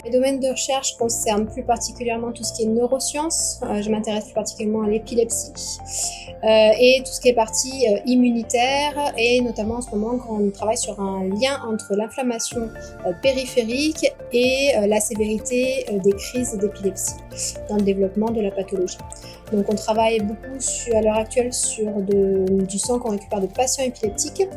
Mes domaines de recherche concernent plus particulièrement tout ce qui est neurosciences. Je m'intéresse plus particulièrement à l'épilepsie et tout ce qui est partie immunitaire, et notamment en ce moment quand on travaille sur un lien entre l'inflammation périphérique et la sévérité des crises d'épilepsie dans le développement de la pathologie. Donc on travaille beaucoup à l'heure actuelle sur du sang qu'on récupère de patients épileptiques.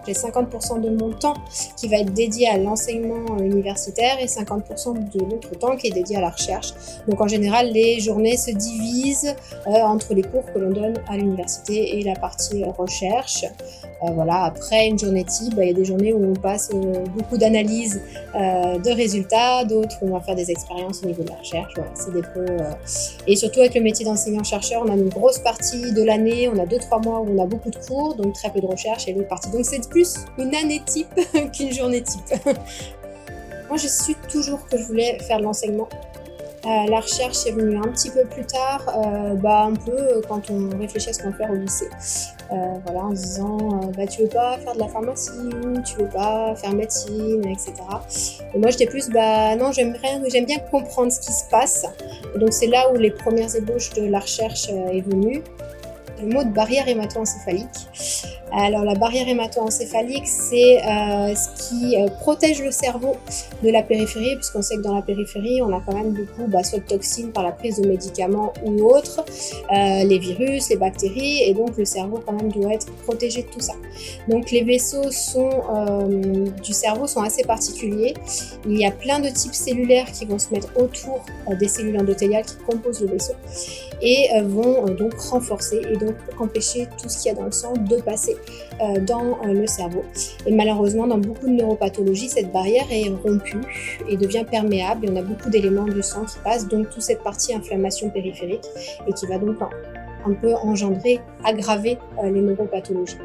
J'ai 50% de mon temps qui va être dédié à l'enseignement universitaire et 50% de l'autre temps qui est dédié à la recherche. Donc en général, les journées se divisent entre les cours que l'on donne à l'université et la partie recherche. Voilà. Après une journée type, il y a des journées où on passe beaucoup d'analyses de résultats, d'autres où on va faire des expériences au niveau de la recherche. Voilà, c'est des peu, Et surtout avec le métier d'enseignant-chercheur, on a une grosse partie de l'année, on a 2-3 mois où on a beaucoup de cours, donc très peu de recherche, et l'autre partie. Donc c'est plus une année type qu'une journée type. Moi, j'ai su toujours que je voulais faire de l'enseignement. La recherche est venue un petit peu plus tard, un peu quand on réfléchit à ce qu'on va faire au lycée. Voilà, en se disant tu veux pas faire de la pharmacie, tu veux pas faire médecine, etc. Et moi j'étais plus non, j'aime bien comprendre ce qui se passe. Et donc c'est là où les premières ébauches de la recherche est venue. Le mot de barrière hémato-encéphalique. Alors la barrière hémato-encéphalique, c'est ce qui protège le cerveau de la périphérie, puisqu'on sait que dans la périphérie, on a quand même beaucoup soit de toxines par la prise de médicaments ou autres, les virus, les bactéries, et donc le cerveau quand même doit être protégé de tout ça. Donc les vaisseaux du cerveau sont assez particuliers. Il y a plein de types cellulaires qui vont se mettre autour des cellules endothéliales qui composent le vaisseau et vont donc renforcer et donc empêcher tout ce qu'il y a dans le sang de passer dans le cerveau. Et malheureusement, dans beaucoup de neuropathologies, cette barrière est rompue et devient perméable, et on a beaucoup d'éléments du sang qui passent, donc toute cette partie inflammation périphérique, et qui va donc un peu aggraver les neuropathologies.